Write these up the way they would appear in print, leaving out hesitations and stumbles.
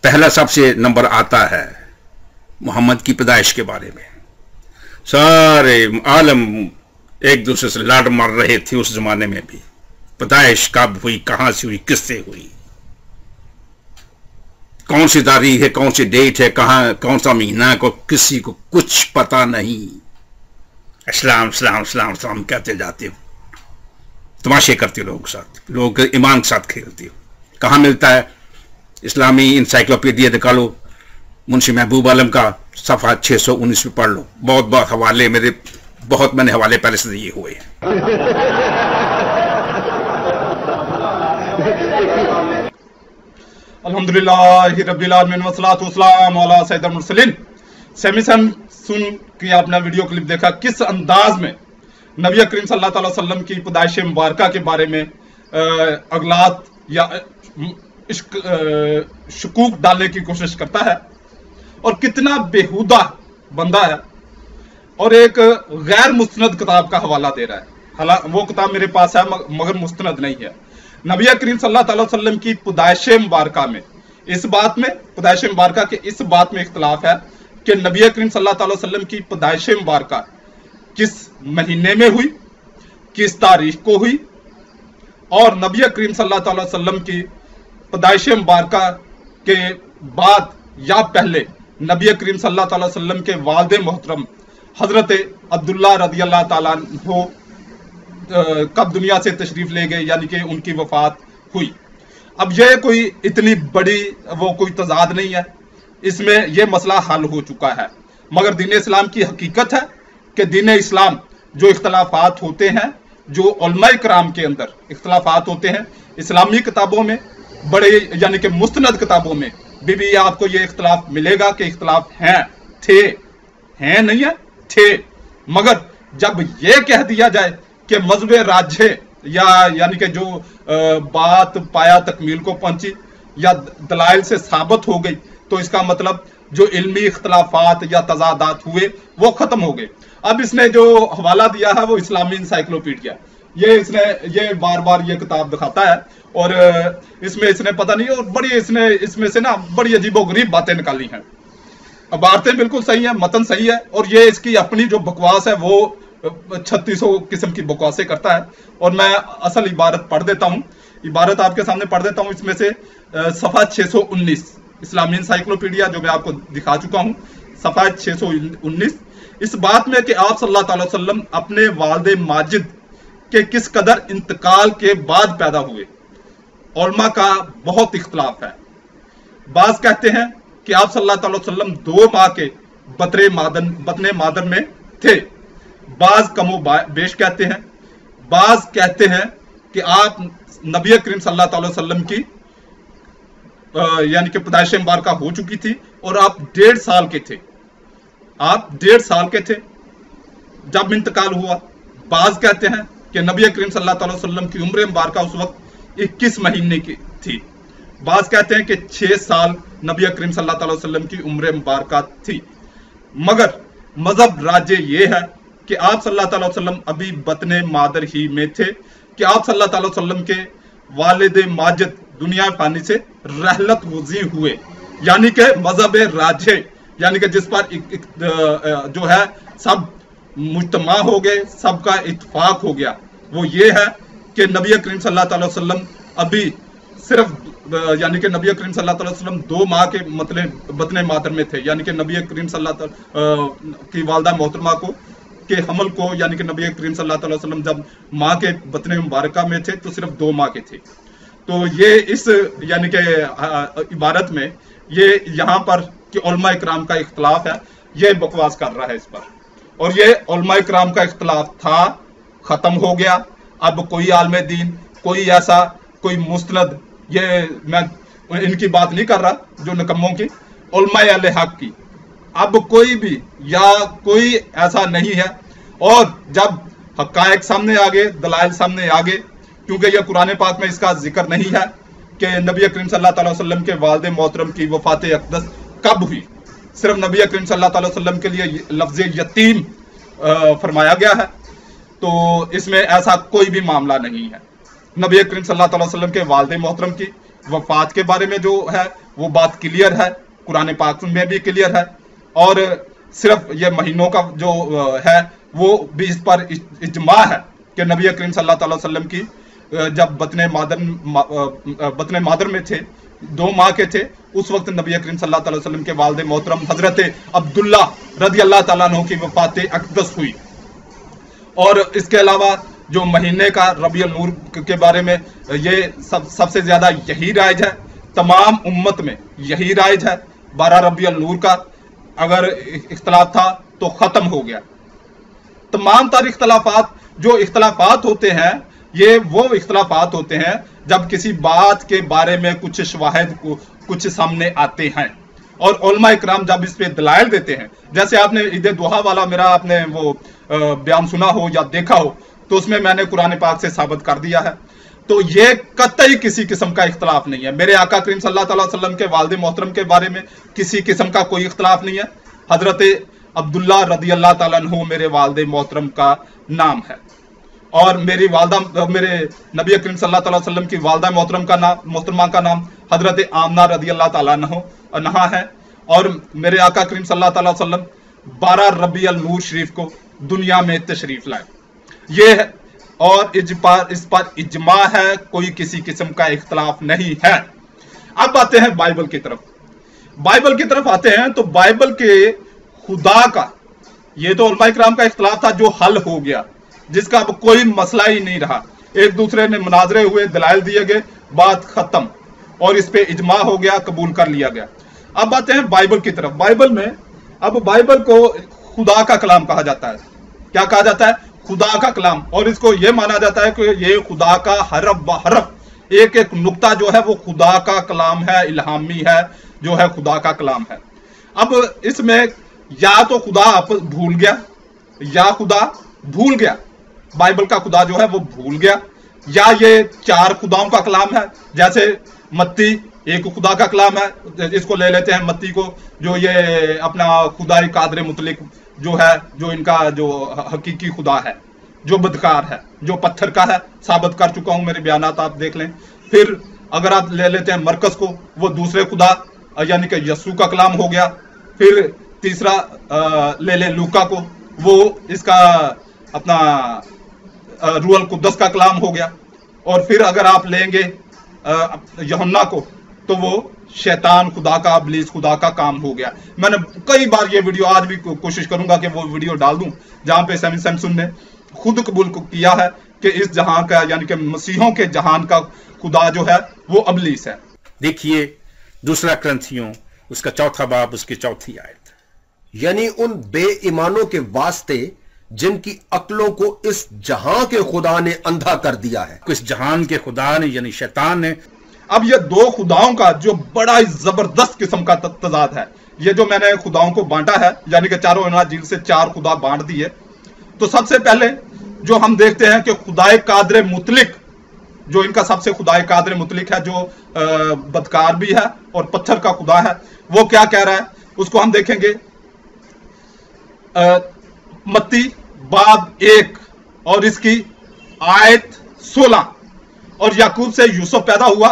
पहला सबसे नंबर आता है मोहम्मद की पैदाइश के बारे में। सारे आलम एक दूसरे से लड़ मर रहे थे उस जमाने में भी, पैदाइश कब हुई, कहां से हुई, किससे हुई, कौन सी तारीख है, कौन सी डेट है, कहां कौन सा महीना, को किसी को कुछ पता नहीं। इस्लाम इस्लाम इस्लाम इस्लाम कहते जाते हो, तमाशे करते हो लोगों के साथ, लोगों के ईमान के साथ खेलते हो। कहां मिलता है? इस्लामी इंसाइक्लोपीडिया निकालो, मुंशी महबूब आलम का सफ़ा 619 में पढ़ लो। बहुत बहुत हवाले मेरे, बहुत मैंने हवाले पहले से दिए हुए हैं। अल्हम्दुलिल्लाह रब्बिल आलमीन वस्सलातु वस्सलामु अला सय्यिदिल मुरसलीन। सेमिसन सुन के आपने वीडियो क्लिप देखा, किस अंदाज में नबी करीम सल्लल्लाहु अलैहि वसल्लम की पैदाइश मुबारका के बारे में अगलात या शकूक डालने की कोशिश करता है, और कितना बेहुदा बंदा है, और एक गैर मुस्तनद किताब का हवाला दे रहा है। हालांकि वो किताब मेरे पास है मगर मुस्तनद नहीं है। नबी करीम सल्लल्लाहु अलैहि वसल्लम की पैदाइश मुबारका में, इस बात में, पैदाइश मुबारका के इस बात में इख्तलाफ है कि नबी करीम सल्लल्लाहु अलैहि वसल्लम की पैदाइश मुबारका किस महीने में हुई, किस तारीख को हुई, और नबी करीम सल्लल्लाहु अलैहि वसल्लम की पैदाइश मुबारका के बाद या पहले नबी करीम सल्लल्लाहु अलैहि वसल्लम के वालिद मोहतरम हजरत अब्दुल्ला रज़ियल्लाहु ताला अन्हु कब दुनिया से तशरीफ ले गए, यानी कि उनकी वफात हुई। अब यह कोई इतनी बड़ी वो कोई तजाद नहीं है, इसमें यह मसला हल हो चुका है। मगर दीन इस्लाम की हकीकत है कि दीन इस्लाम जो इख्तलाफात होते हैं, जो उलमाए कराम के अंदर इख्तलाफात होते हैं, इस्लामी किताबों में बड़े यानी कि मुस्तनद किताबों में भी आपको ये इख्तलाफ मिलेगा कि इख्तलाफ हैं, थे, हैं नहीं है, थे। मगर जब ये कह दिया जाए कि मजहब राज्य यानी कि जो बात पाया तकमील को पहुंची या दलाइल से साबित हो गई, तो इसका मतलब जो इल्मी इख्तलाफात या तजादात हुए वो खत्म हो गए। अब इसने जो हवाला दिया है वो इस्लामी इंसाइक्लोपीडिया, ये बार बार ये किताब दिखाता है, और इसमें इसने पता नहीं, और बड़ी इसने इसमें से ना बड़ी अजीबोगरीब बातें निकाली हैं। इबारतें बिल्कुल सही है, मतन सही है, और ये इसकी अपनी जो बकवास है वो 3600 किस्म की बकवासें करता है। और मैं असल इबारत पढ़ देता हूँ, इबारत आपके सामने पढ़ देता हूँ। इसमें से सफ़ा 619 इस्लामी इंसाइक्लोपीडिया जो मैं आपको दिखा चुका हूँ, सफ़ा 619, इस बात में कि आप सल्लल्लाहु अलैहि वसल्लम अपने वालिद माजिद के किस कदर इंतकाल के बाद पैदा हुए, उलमा का बहुत इख्तलाफ है। बाज कहते हैं कि आप सल्लल्लाहु अलैहि वसल्लम 2 माह के बतने मादर में थे, बाज कमो बेश कहते हैं। बाज कहते हैं कि आप नबी करीम सल्लल्लाहु अलैहि वसल्लम की यानी कि पैदाइश मुबारका हो चुकी थी और आप 1.5 साल के थे, आप 1.5 साल के थे जब इंतकाल हुआ। बाज कहते हैं कि नबी करीम सल्लल्लाहु अलैहि वसल्लम की उम्र मुबारका उस वक्त 21 महीने की थी। बाज कहते हैं कि 6 साल नबी करीम सल्लल्लाहु अलैहि वसल्लम की उम्र मुबारका थी। मगर मजहब राज्य ये है कि आप सल्लल्लाहु अलैहि वसल्लम अभी बतने मादर ही में थे, कि आप सल्लल्लाहु अलैहि वसल्लम के वालिद माजिद दुनिया फानी से रहलत गुज़ी हुए, यानी कि मजहब राज्य, यानी कि जिस पर जो है सब मुज्तमा हो गए, सबका इत्तफाक हो गया, वो ये है कि नबी करीम सल्लल्लाहु अलैहि वसल्लम अभी सिर्फ यानी कि नबी करीम सल्लल्लाहु अलैहि वसल्लम 2 माह के मतलब बतने मादर में थे, यानी कि नबी करीम सल्लल्लाहु की वालदा मोहतरमा को के हमल को, यानी कि नबी करीम सल्लल्लाहु अलैहि वसल्लम जब माँ के बतने मुबारका में थे तो सिर्फ 2 माह के थे। तो ये इस यानी कि इबारत में ये यहाँ पर कि उलमाए कराम का इख्तलाफ है, ये बकवास कर रहा है इस पर, और ये उलमाए कराम का इख्तलाफ था, खत्म हो गया। अब कोई आलम दीन, कोई ऐसा कोई मुस्तनद, ये मैं इनकी बात नहीं कर रहा जो निकम्मों की, उलमाए अहले हक की, अब कोई भी या कोई ऐसा नहीं है। और जब हक़ाइक़ सामने आ गए, दलाइल सामने आ गए, क्योंकि यह कुरान पाक में इसका जिक्र नहीं है कि नबी करीम सल्लल्लाहु अलैहि वसल्लम के वालिद मोहतरम की वफात अक़दस कब हुई, सिर्फ नबी करीम सल्लल्लाहु अलैहि वसल्लम के लिए लफ्ज़ यतीम फरमाया गया है, तो इसमें ऐसा कोई भी मामला नहीं है। नबी करीम सल्लल्लाहु अलैहि वसल्लम के वालिद मोहतरम की वफात के बारे में जो है वो बात क्लियर है, कुरान पाक में भी क्लियर है, और सिर्फ ये महीनों का जो है वो भी इस पर इज्मा है कि नबी करीम सल्लल्लाहु अलैहि वसल्लम की जब बतने मादर में थे, 2 माह के थे, उस वक्त नबी करीम सल्लल्लाहु अलैहि वसल्लम के वालिद मोहतरम हजरत अब्दुल्ला रज़ी अल्लाह ताला अन्हु की वफात अक़दस हुई। और इसके अलावा जो महीने का रबीउल नूर के बारे में ये सबसे ज्यादा यही राइज है, तमाम उम्मत में यही राइज है। 12 रबीउल नूर का अगर इख्तलाफ था तो खत्म हो गया। तमाम तार इख्तलाफात जो इख्तलाफात होते हैं ये वो इख्तलाफात होते हैं जब किसी बात के बारे में कुछ शवाहिद कुछ सामने आते हैं और उलमा इकराम जब इस पे दलाइल देते हैं। जैसे आपने ईद दुहा वाला मेरा आपने वो बयान सुना हो या देखा हो, तो उसमें मैंने कुरान पाक से साबित कर दिया है। तो ये कतई किसी किस्म का इख्तलाफ नहीं है। मेरे आका करीम सल्लल्लाहु अलैहि वसल्लम के वालिद मोहतरम के बारे में किसी किस्म का कोई इख्तलाफ नहीं है। हजरत अब्दुल्ला रज़ी अल्लाह ताला अन्हु मेरे वालिद मोहतरम का नाम है, और मेरी वालदा मेरे नबी करीम सल्लल्लाहु अलैहि वसल्लम की वालदा मोहतरमा का नाम हजरत आमना रज़ी अल्लाह ताला अन्हा है। और मेरे आका करीम सल्लल्लाहु अलैहि वसल्लम 12 रबीउल नूर शरीफ को दुनिया में तशरीफ लाए। ये है, और इस पर इज्मा है, कोई किसी किस्म का इख्तलाफ नहीं है। अब आते हैं बाइबल की तरफ। बाइबल की तरफ आते हैं तो बाइबल के खुदा का, ये तो उलमा इकराम का इख्तलाफ था जो हल हो गया, जिसका अब कोई मसला ही नहीं रहा। एक दूसरे ने मुनाजरे हुए, दलाइल दिए गए, बात खत्म, और इस पे इज्मा हो गया, कबूल कर लिया गया। अब आते हैं बाइबल की तरफ। बाइबल में अब बाइबल को खुदा का कलाम कहा जाता है। क्या कहा जाता है? खुदा का कलाम। और इसको यह माना जाता है कि ये खुदा का हरफ ब हरफ एक एक नुक्ता जो है वो खुदा का कलाम है, इल्हामी है, जो है खुदा का कलाम है। अब इसमें या तो खुदा आप भूल गया, या खुदा भूल गया, बाइबल का खुदा जो है वो भूल गया, या ये 4 खुदाओं का कलाम है। जैसे मत्ती एक खुदा का कलाम है, इसको ले लेते हैं मत्ती को, जो ये अपना खुदाई कादर मुतलिक जो है, जो इनका जो हकीकी खुदा है, जो बदकार है, जो पत्थर का है, साबित कर चुका हूं, मेरे बयानात आप देख लें। फिर अगर आप ले लेते हैं मरकस को, वो दूसरे खुदा यानी कि यस्सु का कलाम हो गया। फिर तीसरा ले लें लूका को, वो इसका अपना रूहुल कुद्दस का कलाम हो गया। और फिर अगर आप लेंगे यूहन्ना को, तो वो शैतान खुदा का, इब्लीस खुदा का काम हो गया। मैंने कई बार ये वीडियो, आज भी कोशिश करूंगा कि वो वीडियो डाल दूं, जहां पे सैमसन ने खुद कबूल किया है कि इस जहां का यानी कि मसीहों के जहान का खुदा जो है वो इब्लीस है। देखिए 2 क्रंथियों उसका 4 बाब उसकी 4 आयत, यानी उन बेईमानों के वास्ते जिनकी अक्लों को इस जहां के खुदा ने अंधा कर दिया है। इस जहान के खुदा ने यानी शैतान ने। अब ये 2 खुदाओं का जो बड़ा ही जबरदस्त किस्म का तजाद है, ये जो मैंने खुदाओं को बांटा है, यानी कि चारों इंजील से 4 खुदा बांट दिए। तो सबसे पहले जो हम देखते हैं कि खुदाए कादर मुतलिक, जो इनका सबसे खुदाए कादर मुतलिक है, जो बदकार भी है और पत्थर का खुदा है, वो क्या कह रहा है उसको हम देखेंगे। मत्ती बाब 1 और इसकी आयत 16, और याकूब से यूसुफ पैदा हुआ,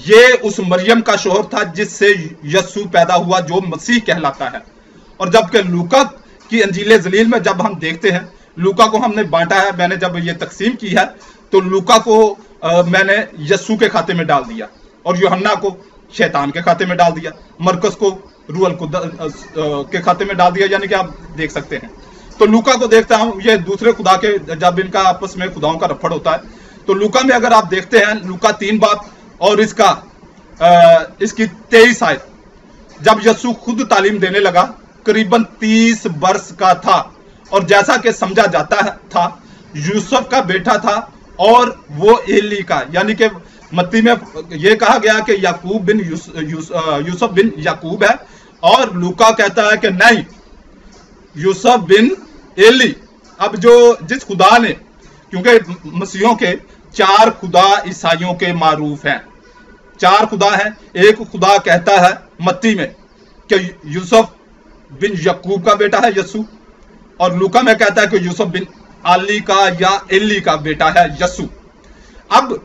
ये उस मरियम का शोहर था जिससे यस्सु पैदा हुआ, जो मसीह कहलाता है। और जबकि लूका की अंजील जलील में जब हम देखते हैं, लूका को हमने बांटा है, मैंने जब ये तकसीम की है तो लूका को मैंने यस्सु के खाते में डाल दिया, और यूहन्ना को शैतान के खाते में डाल दिया, मरकस को रूहुल कुद्दस के खाते में डाल दिया, यानी कि आप देख सकते हैं। तो लूका को देखता हूं, ये दूसरे खुदा के, जब इनका आपस में खुदाओं का रफड़ होता है, तो लूका में अगर आप देखते हैं, लूका 3 बाब और इसकी 23 आयत, जब यस्सु खुद तालीम देने लगा, करीबन 30 वर्ष का था, और जैसा कि समझा जाता था यूसुफ का बेटा था, और वो एली का, यानी कि मत्ती में यह कहा गया कि याकूब बिन यूसुफ बिन याकूब है, और लूका कहता है कि नहीं, यूसुफ बिन एली। अब जो जिस खुदा ने, क्योंकि मसीहों के 4 खुदा ईसाइयों के मारूफ हैं, 4 खुदा हैं। एक खुदा कहता है मत्ती में कि यूसुफ बिन याकूब का बेटा है यस्सु, और लूका में कहता है कि यूसुफ बिन आली का या एली का बेटा है यस्सु। अब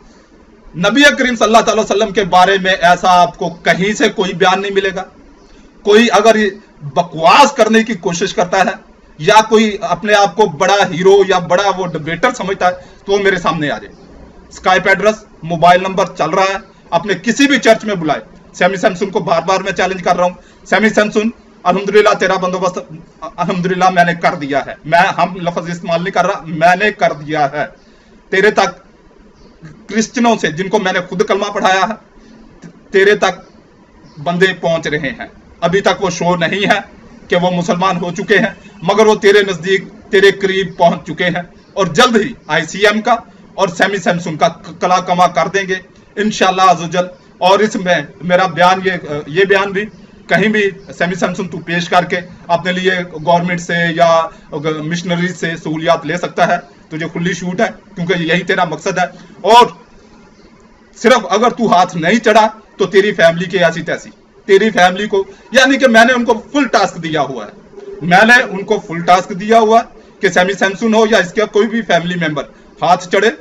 नबी करीम सल्लल्लाहु अलैहि वसल्लम के बारे में ऐसा आपको कहीं से कोई बयान नहीं मिलेगा। कोई अगर बकवास करने की कोशिश करता है या कोई अपने आप को बड़ा हीरो या बड़ा वो डिबेटर समझता है तो वो मेरे सामने आ जाए। स्काइप एड्रेस, मोबाइल नंबर चल रहा है, अपने किसी भी चर्च में बुलाए। सैमी सैमसन को बार बार मैं चैलेंज कर रहा हूं, सैमी सैमसन अल्हम्दुलिल्लाह तेरा बंदोबस्त अल्हम्दुलिल्लाह मैंने कर दिया है। मैं हम लफ्ज इस्तेमाल नहीं कर रहा, मैंने कर दिया है। तेरे तक क्रिश्चियनों से जिनको मैंने खुद कलमा पढ़ाया है, तेरे तक बंदे पहुंच रहे हैं। अभी तक वो शो नहीं है कि वो मुसलमान हो चुके हैं, मगर वो तेरे नजदीक, तेरे करीब पहुंच चुके हैं और जल्द ही ICM का और सैमी सैमसन का कला कमा कर देंगे इंशाअल्लाह अज़्ज़वजल। और इसमें मेरा बयान ये बयान भी कहीं भी सैमी सैमसन तू पेश करके अपने लिए गवर्नमेंट से या मिशनरी से सहूलियात ले सकता है, तुझे खुली छूट है, क्योंकि यही तेरा मकसद है। और सिर्फ अगर तू हाथ नहीं चढ़ा तो तेरी फैमिली की ऐसी तैसी, तेरी फैमिली को, यानी कि मैंने उनको फुल टास्क दिया हुआ है, मैंने उनको फुल टास्क दिया हुआ है कि सैमी सैमसन हो या इसका कोई भी फैमिली मेंबर हाथ चढ़े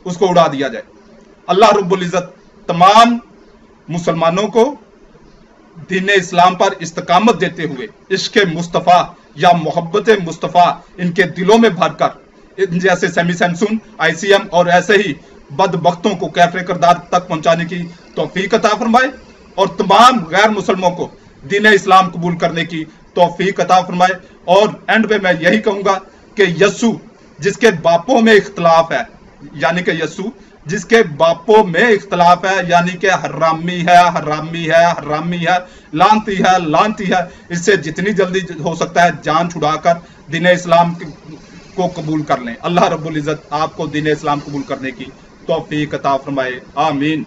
उसको उड़ा दिया जाए। अल्लाह रब्बुल इज्जत तमाम मुसलमानों को दीन इस्लाम पर इस्तकामत देते हुए इश्क मुस्तफ़ा या मोहब्बत मुस्तफ़ा इनके दिलों में भरकर जैसे सैमी सैमसन, ICM और ऐसे ही बदबख्तों को कैफरे किरदार तक पहुंचाने की तौफीक अता फरमाए और तमाम गैर मुसलमानों को दीन इस्लाम कबूल करने की तौफीक अता फरमाए। और एंड पे मैं यही कहूंगा कि यस्सु जिसके बापों में इख्तलाफ है, यानी कि यस्सु जिसके बापों में इख्तलाफ है, यानी कि हरामी है, हरामी है, हरामी है, लानती है, लानती है, इससे जितनी जल्दी हो सकता है जान छुड़ाकर दीन इस्लाम को कबूल कर लें। अल्लाह रब्बुल इज्जत आपको दीन इस्लाम कबूल करने की तौफीक अता फरमाए, आमीन।